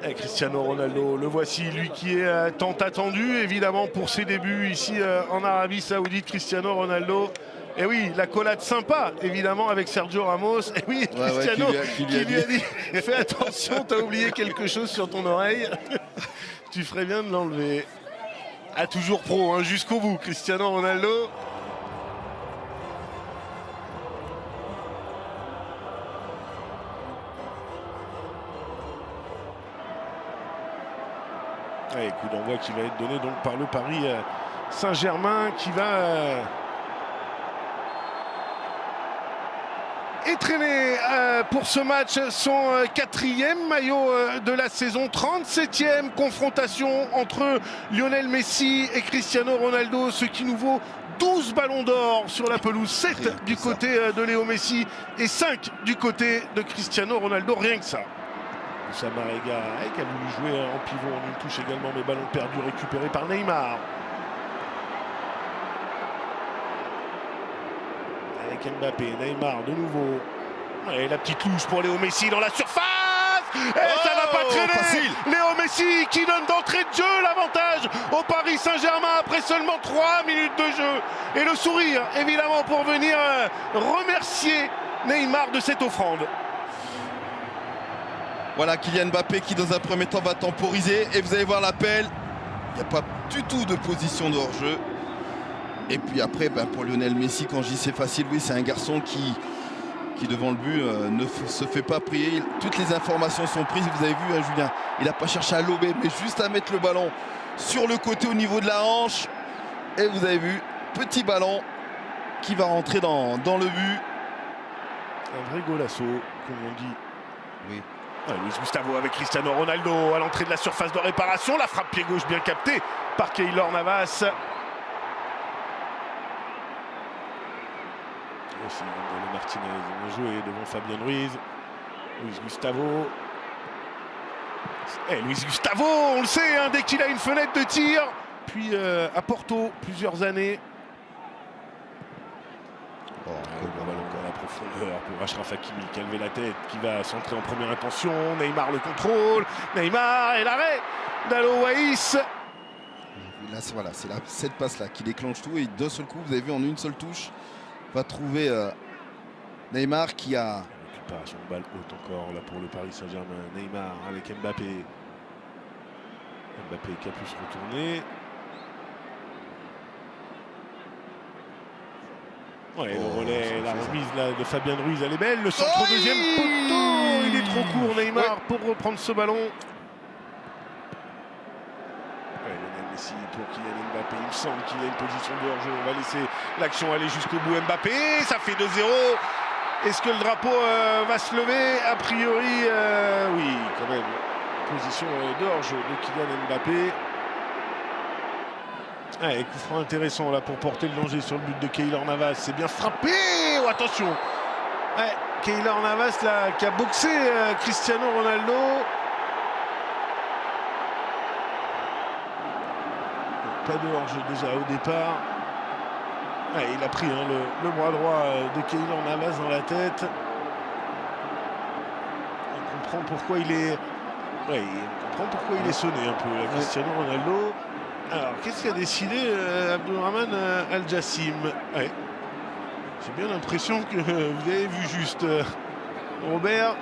Et Cristiano Ronaldo, le voici, lui qui est tant attendu, évidemment, pour ses débuts ici en Arabie Saoudite. Cristiano Ronaldo. Et oui, l'accolade sympa, évidemment, avec Sergio Ramos. Et oui, Cristiano qui lui a dit fais attention, t'as oublié quelque chose sur ton oreille. Tu ferais bien de l'enlever. Ah, toujours pro, hein, jusqu'au bout, Cristiano Ronaldo. Et coup d'envoi qui va être donné donc par le Paris Saint-Germain qui va étraîner pour ce match son quatrième maillot de la saison, 37e confrontation entre Lionel Messi et Cristiano Ronaldo, ce qui nous vaut 12 ballons d'or sur la pelouse, 7 du côté de Léo Messi et 5 du côté de Cristiano Ronaldo, rien que ça. Samarega qui a voulu jouer en pivot en une touche également, mais ballon perdu récupéré par Neymar. Avec Mbappé, Neymar de nouveau. Et la petite touche pour Léo Messi dans la surface. Et ça n'a pas traîné. Facile. Léo Messi qui donne d'entrée de jeu l'avantage au Paris Saint-Germain après seulement 3 minutes de jeu. Et le sourire évidemment pour venir remercier Neymar de cette offrande. Voilà Kylian Mbappé qui dans un premier temps va temporiser et vous allez voir l'appel. Il n'y a pas du tout de position de hors-jeu. Et puis après, pour Lionel Messi, quand je dis c'est facile, oui, c'est un garçon qui devant le but ne se fait pas prier. Toutes les informations sont prises. Vous avez vu, hein, Julien, il n'a pas cherché à lober, mais juste à mettre le ballon sur le côté au niveau de la hanche. Et vous avez vu, petit ballon qui va rentrer dans le but. Un vrai golasso, comme on dit. Oui. Luis Gustavo avec Cristiano Ronaldo à l'entrée de la surface de réparation. La frappe pied gauche bien captée par Keylor Navas. Aussi, Martinez a joué devant Fabien Ruiz. Luis Gustavo. Luis Gustavo, on le sait, hein, dès qu'il a une fenêtre de tir. Puis à Porto, plusieurs années. Le ballon dans la profondeur pour Achraf Hakimi qui a levé la tête, qui va centrer en première intention. Neymar le contrôle. Neymar et l'arrêt d'Alo Waïs. Là, voilà, c'est cette passe-là qui déclenche tout. Et d'un seul coup, vous avez vu en une seule touche, va trouver Neymar qui a... Récupération de balle haute encore là pour le Paris Saint-Germain. Neymar avec Mbappé. Mbappé qui a pu se retourner. Ouais, le relais, la remise là, de Fabien Ruiz, elle est belle. Le centre au deuxième poteau, il est trop court Neymar pour reprendre ce ballon. Lionel Messi pour Kylian Mbappé, il me semble qu'il y a une position de hors-jeu. On va laisser l'action aller jusqu'au bout. Mbappé, ça fait 2-0. Est-ce que le drapeau va se lever? A priori, oui, quand même. Position de hors-jeu de Kylian Mbappé. Coup franc intéressant là pour porter le danger sur le but de Keylor Navas. C'est bien frappé. Oh, attention. Keylor Navas là, qui a boxé Cristiano Ronaldo. Pas de hors-jeu déjà au départ. Il a pris le bras droit de Keylor Navas dans la tête. On comprend pourquoi il est... on comprend pourquoi il est sonné un peu, là, Cristiano Ronaldo. Alors, qu'est-ce qu'a décidé Abdelrahman Al-Jassim? J'ai bien l'impression que vous avez vu juste Robert.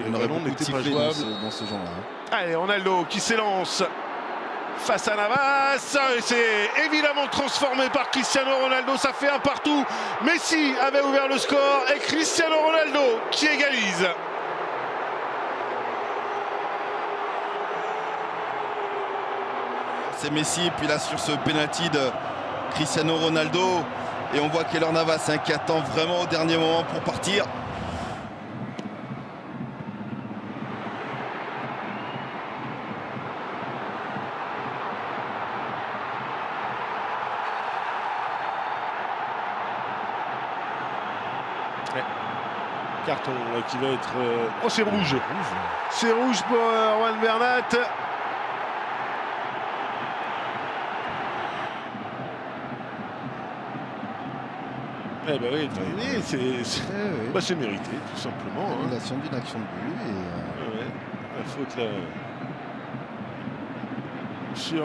Il aurait beaucoup de sifflets dans ce genre-là. Allez, Ronaldo qui s'élance face à Navas. C'est évidemment transformé par Cristiano Ronaldo. Ça fait un partout. Messi avait ouvert le score et Cristiano Ronaldo qui égalise. C'est Messi, et puis là sur ce penalty de Cristiano Ronaldo. Et on voit Keylor Navas qui attend vraiment au dernier moment pour partir. Carton qui va être... Oh, c'est rouge. C'est rouge pour Juan Bernat. Eh ben oui, c'est mérité, tout simplement. Annulation d'une action de but. Ouais, la faute là sur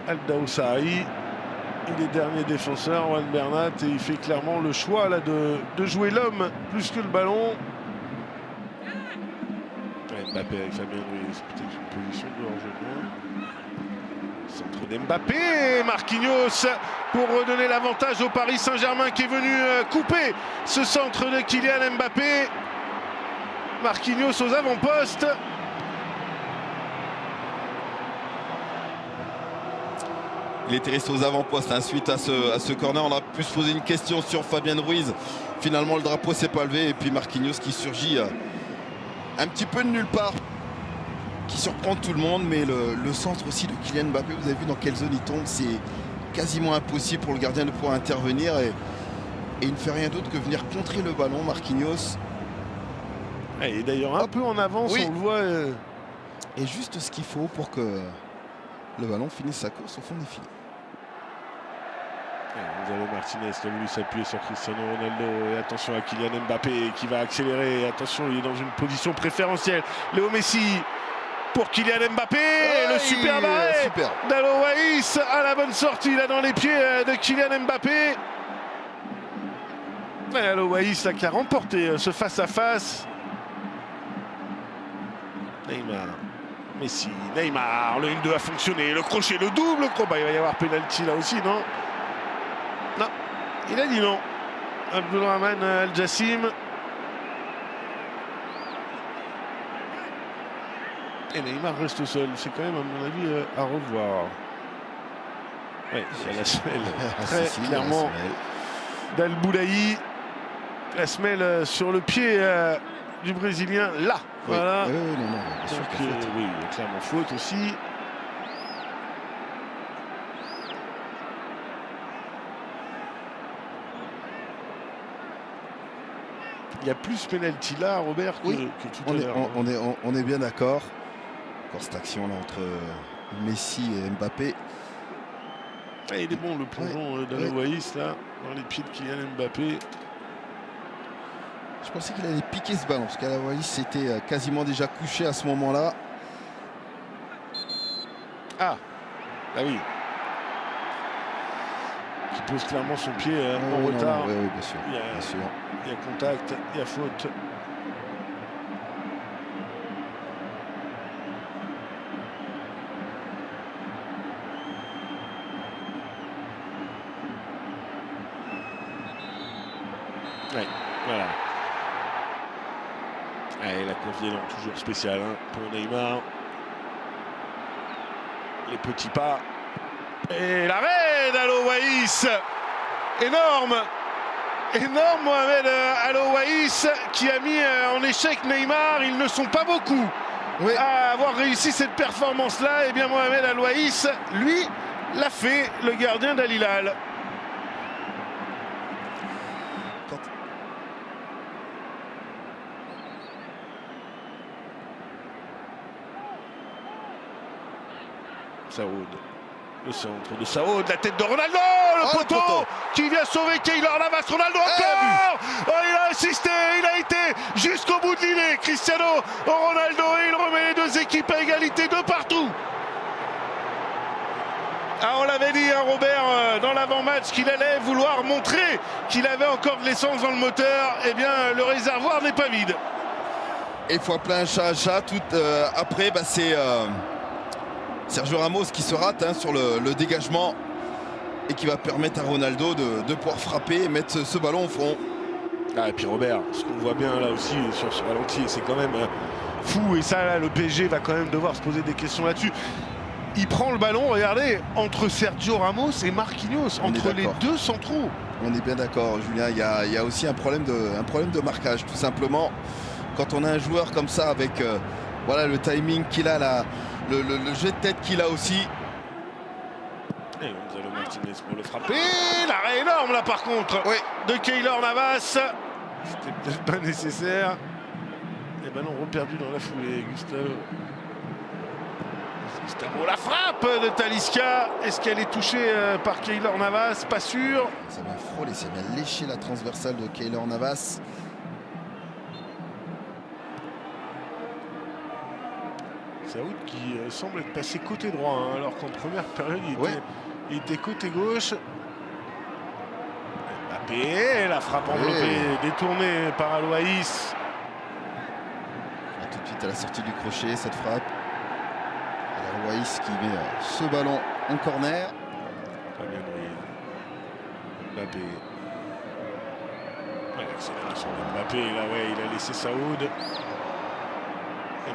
Al-Daoussaï. Il est dernier défenseur, Juan Bernat, et il fait clairement le choix là de jouer l'homme plus que le ballon. Ouais, Mbappé avec Fabien Ruiz, peut-être une position de hors-jeu. Centre d'Mbappé, Marquinhos pour redonner l'avantage au Paris Saint-Germain qui est venu couper ce centre de Kylian Mbappé. Marquinhos aux avant-postes. Il était resté aux avant-postes suite à ce corner. On a pu se poser une question sur Fabien Ruiz. Finalement, le drapeau s'est pas levé. Et puis Marquinhos qui surgit un petit peu de nulle part, qui surprend tout le monde. Mais le centre aussi de Kylian Mbappé, vous avez vu dans quelle zone il tombe. C'est quasiment impossible pour le gardien de pouvoir intervenir. Et il ne fait rien d'autre que venir contrer le ballon, Marquinhos. Et d'ailleurs un peu en avance, oui. On le voit. Et juste ce qu'il faut pour que le ballon finisse sa course au fond des filets. Gonzalo Martinez qui a voulu s'appuyer sur Cristiano Ronaldo. Et attention à Kylian Mbappé qui va accélérer. Et attention, il est dans une position préférentielle. Léo Messi pour Kylian Mbappé. Le super arrêt d'Alo Waïs à la bonne sortie là dans les pieds de Kylian Mbappé. Alo Waïs là qui a remporté ce face-à-face. Neymar. Messi, Neymar, le 1-2 a fonctionné, le crochet, le double crochet. Il va y avoir pénalty là aussi, non? Non, il a dit non. Abdulrahman Al-Jassim. Et Neymar reste seul. C'est quand même, à mon avis, à revoir. Oui, c'est la semelle. Très clairement. Dal Boulaï. La semelle sur le pied du Brésilien, là. Oui. Voilà. Oui, non, bien sûr qu'il y a faute. Oui, clairement faute aussi. Il y a plus penalty là, Robert, que tout à l'heure. On est bien d'accord. Encore cette action là entre Messi et Mbappé. Ah, il est bon le plongeon d'Alo Waïs là, dans les pieds de Kylian Mbappé. Je pensais qu'il allait piquer ce ballon, parce qu'Alo Waïs était quasiment déjà couché à ce moment-là. Ah oui. Qui pose clairement son pied en retard. Oui, bien sûr. Il y a contact, il y a faute. Ouais, voilà. Allez, la confiance toujours spéciale pour Neymar. Les petits pas. Et l'arrêt d'Alo Waïs. Énorme Mohamed Alo Waïs qui a mis en échec Neymar. Ils ne sont pas beaucoup à avoir réussi cette performance-là. Et bien Mohamed Alo Waïs, lui, l'a fait, le gardien d'Al Hilal. Saoud. Le centre de Saoud, la tête de Ronaldo, le poteau qui vient sauver Keylor Navas. Ronaldo encore. Il a assisté, il a été jusqu'au bout de l'îlet. Cristiano Ronaldo, et il remet les deux équipes à égalité de partout. On l'avait dit, Robert, dans l'avant-match, qu'il allait vouloir montrer qu'il avait encore de l'essence dans le moteur. Eh bien, le réservoir n'est pas vide. Et fois plein chat. Après, c'est Sergio Ramos qui se rate sur le dégagement et qui va permettre à Ronaldo de pouvoir frapper et mettre ce ballon au fond. Et puis Robert, ce qu'on voit bien là aussi sur ce ralenti, c'est quand même fou. Et ça, là, le PSG va quand même devoir se poser des questions là-dessus. Il prend le ballon, regardez, entre Sergio Ramos et Marquinhos, entre les deux centraux. On est bien d'accord, Julien. Il y a aussi un problème de marquage, tout simplement. Quand on a un joueur comme ça avec le timing qu'il a, le jet de tête qu'il a aussi. Et Gonzalo Martinez pour le frapper. L'arrêt énorme là par contre de Keylor Navas. C'était peut-être pas nécessaire. Les ballons reperdus dans la foulée. Gustavo, la frappe de Talisca. Est-ce qu'elle est touchée par Keylor Navas? Pas sûr. Ça vient frôler, ça vient lécher la transversale de Keylor Navas. Saoud qui semble être passé côté droit, hein, alors qu'en première période il était côté gauche. Mbappé, la frappe enveloppée, détournée par Aloïs. Tout de suite à la sortie du crochet, cette frappe. Aloïs qui met ce ballon en corner. Fabien Ruiz. Mbappé. L'accélération de Mbappé, là il a laissé Saoud.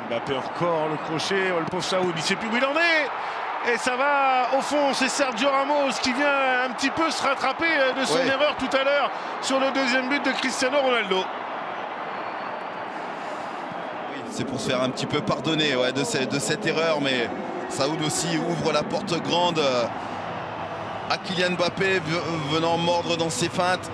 Mbappé encore le crochet, le pauvre Saoud, il ne sait plus où il en est. Et ça va au fond, c'est Sergio Ramos qui vient un petit peu se rattraper de son erreur tout à l'heure sur le deuxième but de Cristiano Ronaldo. Oui, c'est pour se faire un petit peu pardonner de cette erreur, mais Saoud aussi ouvre la porte grande à Kylian Mbappé venant mordre dans ses feintes.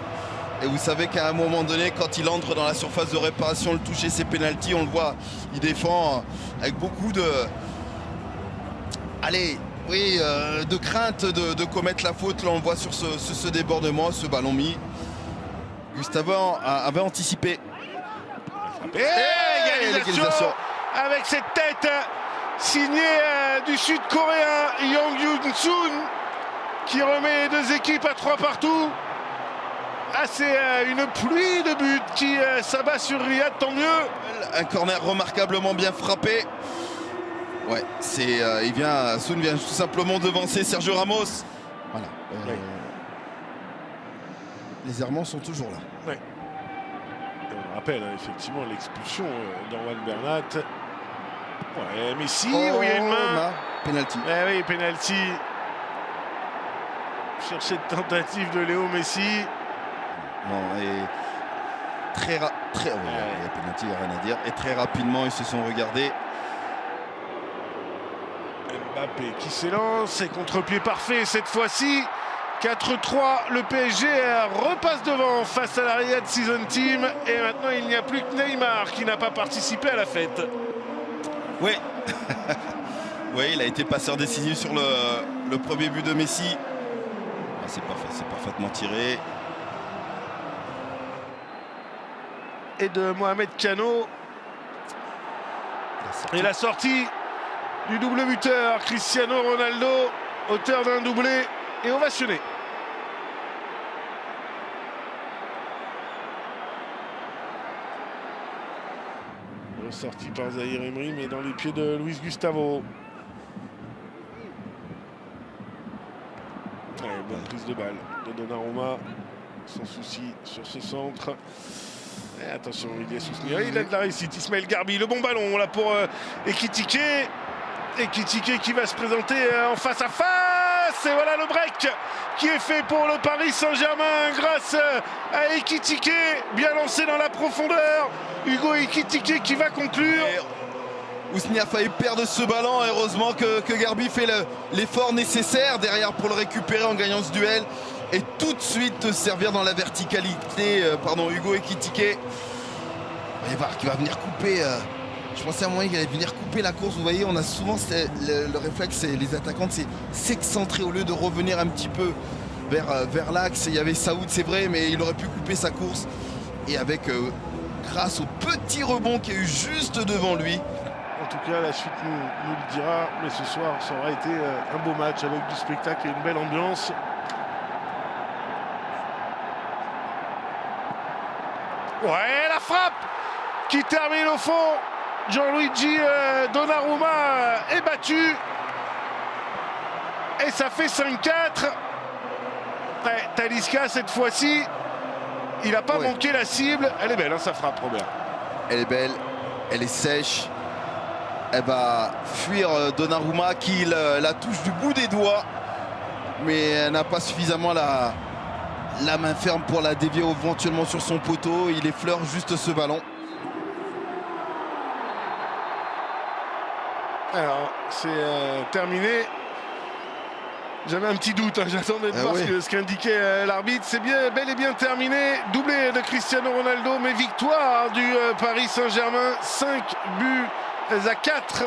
Et vous savez qu'à un moment donné, quand il entre dans la surface de réparation, le toucher ses pénaltys, on le voit, il défend avec beaucoup de... de crainte de commettre la faute. Là, on voit sur ce débordement, ce ballon mis. Gustavo avait anticipé. Et égalisation avec cette tête signée du sud-coréen Yang Yoon-sun qui remet les deux équipes à 3 partout. C'est une pluie de buts qui s'abat sur Riyad, tant mieux. Un corner remarquablement bien frappé. Ouais, Sun vient tout simplement devancer Sergio Ramos. Voilà. Les Allemands sont toujours là. Ouais. On rappelle effectivement l'expulsion d'Orwan Bernat. Ouais, Messi, il y a une main. Penalty. Oui, penalty. Sur cette tentative de Léo Messi. Non, et il y a penalty, il n'y a rien à dire. Et très rapidement, ils se sont regardés. Mbappé qui s'élance, et contre-pied parfait cette fois-ci. 4-3, le PSG repasse devant face à la Riyad Season Team. Et maintenant, il n'y a plus que Neymar qui n'a pas participé à la fête. Oui, oui, il a été passeur décisif sur le premier but de Messi. C'est parfaitement tiré. Et de Mohamed Kano. Et la sortie du double buteur Cristiano Ronaldo, auteur d'un doublé et ovationné. Ressorti par Zahir Emery, mais dans les pieds de Luis Gustavo. Bonne prise de balle de Donnarumma, sans souci sur ce centre. Et attention, il a de la réussite. Ismaël Garbi, le bon ballon là pour Ekitike. Ekitike qui va se présenter en face à face. Et voilà le break qui est fait pour le Paris Saint-Germain grâce à Ekitike. Bien lancé dans la profondeur. Hugo Ekitike qui va conclure. Ousni a failli perdre ce ballon. Heureusement que Garbi fait l'effort nécessaire derrière pour le récupérer en gagnant ce duel. Et tout de suite servir dans la verticalité, Hugo Ekitike. Qui va venir couper. Je pensais à un moment qu'il allait venir couper la course. Vous voyez, on a souvent le réflexe, les attaquants, c'est s'excentrer au lieu de revenir un petit peu vers l'axe. Il y avait Saoud, c'est vrai, mais il aurait pu couper sa course. Et grâce au petit rebond qu'il y a eu juste devant lui. En tout cas, la suite nous le dira. Mais ce soir, ça aura été un beau match avec du spectacle et une belle ambiance. Ouais, la frappe qui termine au fond. Gianluigi Donnarumma est battu. Et ça fait 5-4. Ouais, Talisca, cette fois-ci, il n'a pas manqué la cible. Elle est belle, hein, sa frappe, Robert. Elle est belle, elle est sèche. Elle va fuir Donnarumma qui la touche du bout des doigts. Mais elle n'a pas suffisamment la main ferme pour la dévier éventuellement sur son poteau. Il effleure juste ce ballon. Alors, c'est terminé. J'avais un petit doute, hein. J'attendais de voir ce qu'indiquait l'arbitre. C'est bel et bien terminé. Doublé de Cristiano Ronaldo, mais victoire du Paris Saint-Germain. 5 buts à 4.